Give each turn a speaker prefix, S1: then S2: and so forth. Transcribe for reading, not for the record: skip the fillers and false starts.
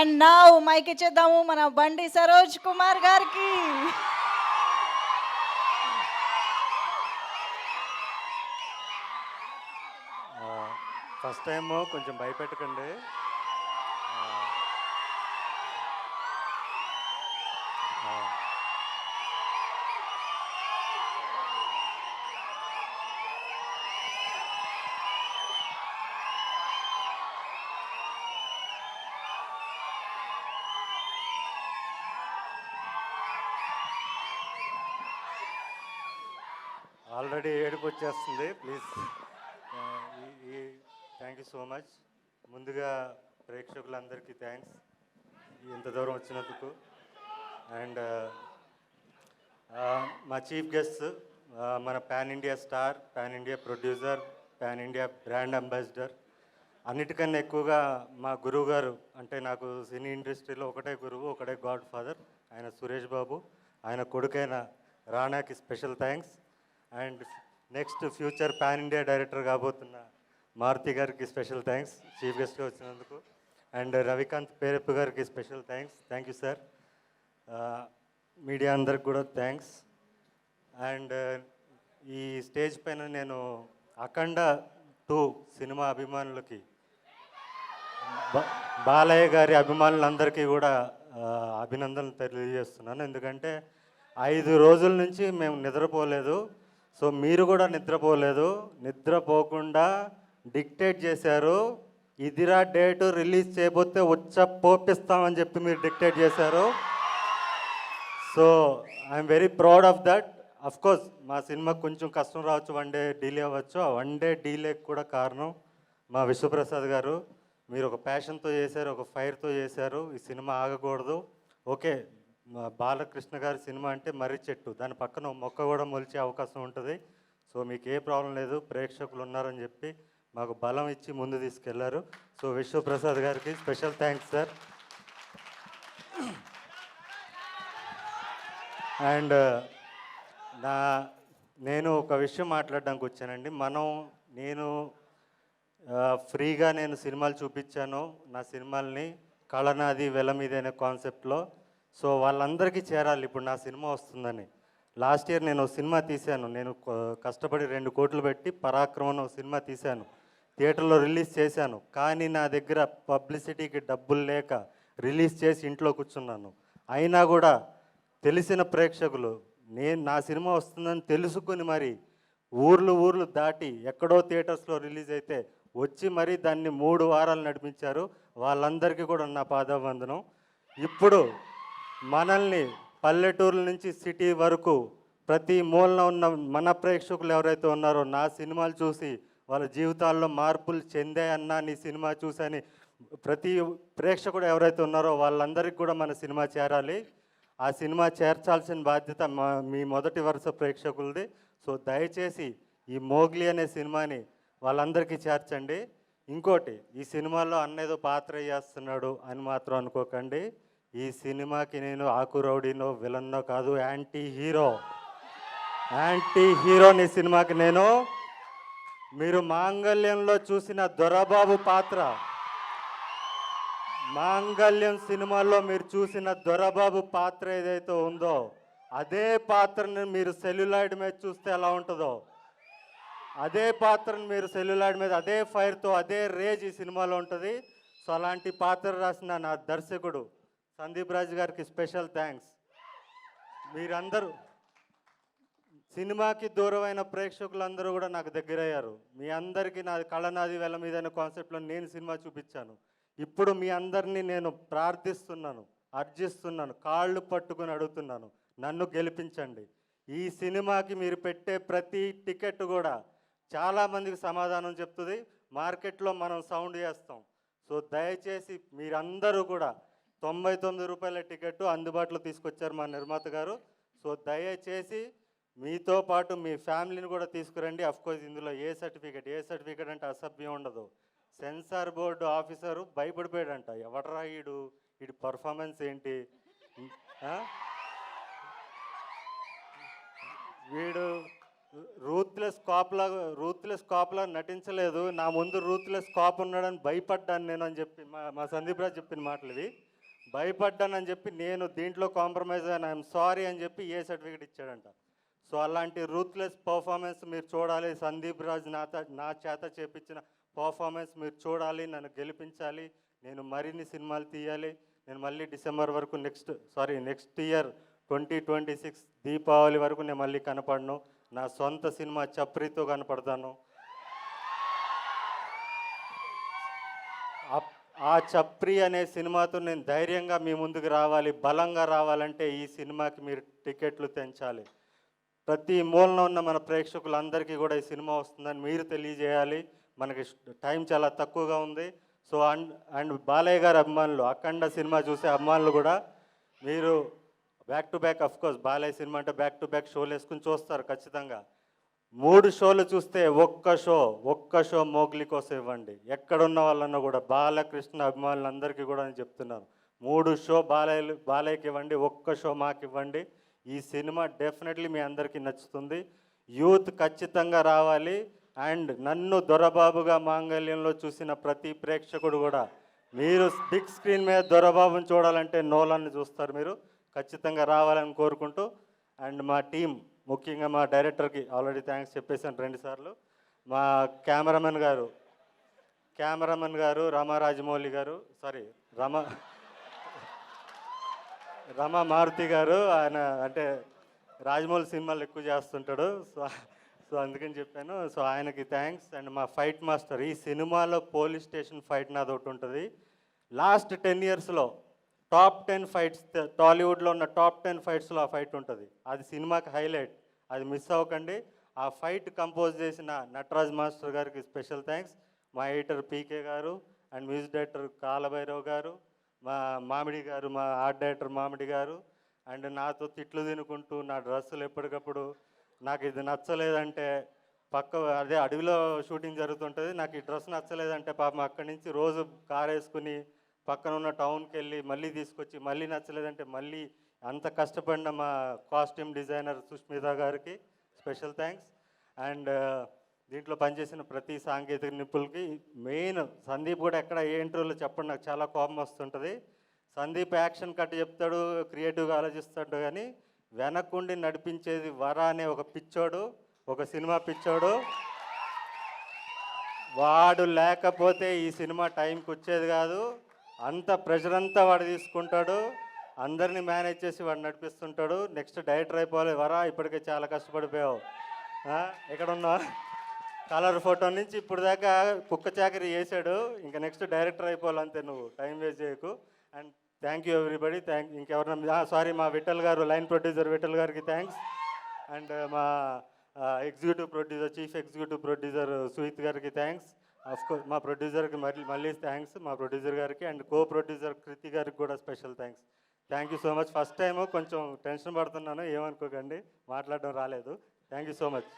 S1: And now mic ఇచ్చేద్దాము మన బండి సరోజ్ కుమార్ గారికి.
S2: ఫస్ట్ టైం కొంచెం భయపెట్టకండి. ఆల్రెడీ ఏడుపు వచ్చేస్తుంది. Please, thank you so much. ముందుగా ప్రేక్షకులందరికీ థ్యాంక్స్ ఇంత దూరం వచ్చినందుకు. అండ్ మా చీఫ్ గెస్ట్, మన pan India star, pan India producer, pan India brand ambassador, అన్నిటికన్నా ఎక్కువగా మా గురువు గారు, అంటే నాకు సినీ ఇండస్ట్రీలో ఒకటే గురువు, ఒకటే గాడ్ ఫాదర్, ఆయన సురేష్ బాబు. ఆయన కొడుకైన రానాకి special thanks. And next future pan India director కాబోతున్న మారుతి గారికి స్పెషల్ థ్యాంక్స్ చీఫ్ గెస్ట్గా వచ్చినందుకు. అండ్ రవికాంత్ పేరప్ప గారికి special thanks. Thank you sir. Media అందరికి కూడా థ్యాంక్స్. అండ్ ఈ స్టేజ్ పైన నేను అఖండ 2 సినిమా అభిమానులకి, బాలయ్య గారి అభిమానులందరికీ కూడా అభినందనలు తెలియజేస్తున్నాను. ఎందుకంటే 5 రోజుల నుంచి మేము నిద్రపోలేదు. సో మీరు కూడా నిద్రపోలేదు. నిద్రపోకుండా డిక్టేట్ చేశారు. ఇదిరా డేటు, రిలీజ్ చేయబోతే పోపిస్తామని చెప్పి మీరు డిక్టేట్ చేశారు. So I'm very proud of that. Of course మా సినిమాకి కొంచెం కష్టం రావచ్చు, 1 డే డిలే అవ్వచ్చు. ఆ 1 డే డిలేకి కూడా కారణం మా విశ్వప్రసాద్ గారు. మీరు ఒక ప్యాషన్తో చేశారు, ఒక ఫైర్తో చేశారు. ఈ సినిమా ఆగకూడదు. ఓకే, బాలకృష్ణ గారి సినిమా అంటే మర్రి చెట్టు, దాని పక్కన మొక్క కూడా మొలిచే అవకాశం ఉంటుంది. సో మీకు ఏ ప్రాబ్లం లేదు, ప్రేక్షకులు ఉన్నారని చెప్పి మాకు బలం ఇచ్చి ముందు తీసుకెళ్లారు. సో విశ్వప్రసాద్ గారికి స్పెషల్ థ్యాంక్స్ సార్. అండ్ నేను ఒక విషయం మాట్లాడడానికి వచ్చానండి. నేను ఫ్రీగా సినిమాలు చూపించాను, నా సినిమాల్ని కళనాది వెల మీద అనే కాన్సెప్ట్లో. సో వాళ్ళందరికీ చేరాలి ఇప్పుడు నా సినిమా వస్తుందని. లాస్ట్ ఇయర్ నేను సినిమా తీశాను. నేను కష్టపడి 2 కోట్లు పెట్టి పరాక్రమం సినిమా తీశాను, థియేటర్లో రిలీజ్ చేశాను. కానీ నా దగ్గర పబ్లిసిటీకి డబ్బులు లేక రిలీజ్ చేసి ఇంట్లో కూర్చున్నాను. అయినా కూడా తెలిసిన ప్రేక్షకులు నా సినిమా వస్తుందని తెలుసుకుని మరి ఊర్లు దాటి ఎక్కడో థియేటర్స్లో రిలీజ్ అయితే వచ్చి మరి దాన్ని 3 వారాలు నడిపించారు. వాళ్ళందరికీ కూడా నా పాదావందనం. ఇప్పుడు మనల్ని పల్లెటూర్ల నుంచి సిటీ వరకు ప్రతి మూలన ఉన్న మన ప్రేక్షకులు ఎవరైతే ఉన్నారో నా సినిమాలు చూసి వాళ్ళ జీవితాల్లో మార్పులు చెందాయన్నా నీ సినిమా చూసని ప్రతి ప్రేక్షకుడు ఎవరైతే ఉన్నారో వాళ్ళందరికీ కూడా మన సినిమా చేరాలి. ఆ సినిమా చేర్చాల్సిన బాధ్యత మీ మొదటి వరుస ప్రేక్షకులది. సో దయచేసి ఈ మోగ్లీ అనే సినిమాని వాళ్ళందరికీ చేర్చండి. ఇంకోటి, ఈ సినిమాలో అన్నేదో పాత్ర చేస్తున్నాడు అని మాత్రం అనుకోకండి. ఈ సినిమాకి నేను ఆకు రౌడీనో విలన్నో కాదు, యాంటీ హీరోని సినిమాకి నేను. మీరు మాంగళ్యంలో చూసిన దొరబాబు పాత్ర, మాంగళ్యం సినిమాలో మీరు చూసిన దొరబాబు పాత్ర ఏదైతే ఉందో అదే పాత్రని మీరు సెల్యులాయిడ్ మీద చూస్తే ఎలా ఉంటుందో అదే పాత్రను మీరు సెల్యులాయిడ్ మీద అదే ఫైర్తో అదే రేజ్ ఈ సినిమాలో ఉంటుంది. సో అలాంటి పాత్ర రాసిన నా దర్శకుడు సందీప్ రాజ్ గారికి స్పెషల్ థ్యాంక్స్. మీరందరూ సినిమాకి దూరమైన ప్రేక్షకులందరూ కూడా నాకు దగ్గరయ్యారు. మీ అందరికీ నాది కళనాది వెల మీద అనే కాన్సెప్ట్లో నేను సినిమా చూపించాను. ఇప్పుడు మీ అందరినీ నేను ప్రార్థిస్తున్నాను, అర్జిస్తున్నాను, కాళ్ళు పట్టుకుని అడుగుతున్నాను, నన్ను గెలిపించండి. ఈ సినిమాకి మీరు పెట్టే ప్రతి టికెట్ కూడా చాలామందికి సమాధానం చెప్తుంది. మార్కెట్లో మనం సౌండ్ చేస్తాం. సో దయచేసి మీరందరూ కూడా 99 రూపాయల టికెట్ అందుబాటులో తీసుకొచ్చారు మా నిర్మాత గారు. సో దయచేసి మీతో పాటు మీ ఫ్యామిలీని కూడా తీసుకురండి. అఫ్కోర్స్ ఇందులో ఏ సర్టిఫికేట్ అంటే అసభ్యం ఉండదు. సెన్సార్ బోర్డు ఆఫీసరు భయపడిపోయాడంట, ఎవడరా వీడి పర్ఫార్మెన్స్ ఏంటి, వీడు రూత్లెస్ కాప్లా నటించలేదు, నా ముందు రూత్లెస్ కాప్ ఉన్నాడని భయపడ్డాను నేను అని చెప్పి మా సందీప్ రాజ్ చెప్పిన మాటలు ఇవి. భయపడ్డానని చెప్పి నేను దీంట్లో కాంప్రమైజ్ అయినా ఐఎమ్ సారీ అని చెప్పి ఏ సర్టిఫికేట్ ఇచ్చాడంట. సో అలాంటి రూత్లెస్ పర్ఫార్మెన్స్ మీరు చూడాలి. సందీప్ రాజ్ నా చేత చేపించిన పర్ఫార్మెన్స్ మీరు చూడాలి, నన్ను గెలిపించాలి, నేను మరిన్ని సినిమాలు తీయాలి. నేను మళ్ళీ డిసెంబర్ వరకు నెక్స్ట్ ఇయర్ 2026 దీపావళి వరకు నేను మళ్ళీ కనపడను. నా సొంత సినిమా చప్రీతో కనపడతాను. ఆ చప్రి అనే సినిమాతో నేను ధైర్యంగా మీ ముందుకు రావాలి. బలంగా రావాలంటే ఈ సినిమాకి మీరు టికెట్లు తెంచాలి. ప్రతి మూలన ఉన్న మన ప్రేక్షకులందరికీ కూడా ఈ సినిమా వస్తుందని మీరు తెలియజేయాలి. మనకి టైం చాలా తక్కువగా ఉంది. సో అండ్ బాలయ్య గారి అభిమానులు, అఖండ సినిమా చూసే అభిమానులు కూడా మీరు back to back, of course Balayya cinema అంటే బ్యాక్ టు బ్యాక్ షోలు వేసుకుని చూస్తారు ఖచ్చితంగా. 3 షోలు చూస్తే ఒక్క షో మోగ్లీ కోసం ఇవ్వండి. ఎక్కడున్న వాళ్ళన్నా కూడా బాలకృష్ణ అభిమానులందరికీ కూడా నేను చెప్తున్నాను, 3 షో బాలయ్యకి ఇవ్వండి, ఒక్క షో మాకు ఇవ్వండి. ఈ సినిమా డెఫినెట్లీ మీ అందరికీ నచ్చుతుంది. యూత్ ఖచ్చితంగా రావాలి. అండ్ నన్ను దొరబాబుగా మాంగళ్యంలో చూసిన ప్రతి ప్రేక్షకుడు కూడా, మీరు బిగ్ స్క్రీన్ మీద దొరబాబుని చూడాలంటే నోలాన్ని చూస్తారు. మీరు ఖచ్చితంగా రావాలని కోరుకుంటూ, అండ్ మా టీం ముఖ్యంగా మా డైరెక్టర్కి ఆల్రెడీ థ్యాంక్స్ చెప్పేశాను 2 సార్లు. మా కెమెరామెన్ గారు రామారాజమౌళి గారు, రమా మారుతి గారు, ఆయన అంటే రాజమౌళి సినిమాలు ఎక్కువ చేస్తుంటాడు. సో అందుకని చెప్పాను. సో ఆయనకి థ్యాంక్స్. అండ్ మా ఫైట్ మాస్టర్, ఈ సినిమాలో పోలీస్ స్టేషన్ ఫైట్ నాది ఒకటి ఉంటుంది. లాస్ట్ 10 ఇయర్స్లో టాప్ 10 ఫైట్స్, టాలీవుడ్లో ఉన్న టాప్ 10 ఫైట్స్లో ఆ ఫైట్ ఉంటుంది. అది సినిమాకి హైలైట్, అది మిస్ అవ్వకండి. ఆ ఫైట్ కంపోజ్ చేసిన నటరాజ్ మాస్టర్ గారికి స్పెషల్ థ్యాంక్స్. మా ఎడిటర్ పీకే గారు అండ్ మ్యూజిక్ డైరెక్టర్ కాలభైరవ్ గారు, మా మామిడి గారు, మా ఆర్ట్ డైరెక్టర్ మామిడి గారు. అండ్ నాతో తిట్లు తినుకుంటూ నా డ్రెస్సులు ఎప్పటికప్పుడు నాకు ఇది నచ్చలేదంటే, అదే అడవిలో షూటింగ్ జరుగుతుంటుంది, నాకు ఈ డ్రెస్ నచ్చలేదంటే పాపం అక్కడి నుంచి రోజు కార్ వేసుకుని పక్కన ఉన్న టౌన్కి వెళ్ళి మళ్ళీ తీసుకొచ్చి, మళ్ళీ నచ్చలేదంటే మళ్ళీ అంత కష్టపడిన మా కాస్ట్యూమ్ డిజైనర్ సుష్మిత గారికి స్పెషల్ థ్యాంక్స్. అండ్ దీంట్లో పనిచేసిన ప్రతి సాంకేతిక నిపుణులకి, మెయిన్ సందీప్ కూడా ఎక్కడ ఏ ఇంటర్వ్యూలో చెప్పండి, నాకు చాలా కోపం వస్తుంటుంది. సందీప్ యాక్షన్ కట్ చెప్తాడు, క్రియేటివ్గా ఆలోచిస్తాడు, కానీ వెనకుండి నడిపించేది వర అనే ఒక పిచ్చోడు, ఒక సినిమా పిచ్చోడు. వాడు లేకపోతే ఈ సినిమా టైంకి వచ్చేది కాదు. అంత ప్రెషర్ అంతా వాడు తీసుకుంటాడు, అందరినీ మేనేజ్ చేసి వాడు నడిపిస్తుంటాడు. నెక్స్ట్ డైరెక్టర్ అయిపోవాలి. వరా ఇప్పటికే చాలా కష్టపడిపోయావు, ఎక్కడున్నా కలర్ ఫోటో నుంచి ఇప్పుడు దాకా కుక్క చాకరీ చేశాడు, ఇంకా నెక్స్ట్ డైరెక్టర్ అయిపోవాలి, అంతే, నువ్వు టైం వేస్ట్ చేయకు. And thank you everybody. ఇంకెవరన్నా మా విఠల్ గారు, లైన్ ప్రొడ్యూసర్ విఠల్ గారికి థ్యాంక్స్. అండ్ మా చీఫ్ ఎగ్జిక్యూటివ్ ప్రొడ్యూసర్ సుహిత్ గారికి థ్యాంక్స్. అఫ్కోర్స్ మా ప్రొడ్యూసర్కి మళ్ళీ థ్యాంక్స్, మా ప్రొడ్యూసర్ గారికి. అండ్ కో ప్రొడ్యూసర్ కృతి గారికి కూడా special thanks. Thank you so much. First time కొంచెం టెన్షన్ పడుతున్నాను, ఏమనుకోకండి, మాట్లాడడం రాలేదు. Thank you so much.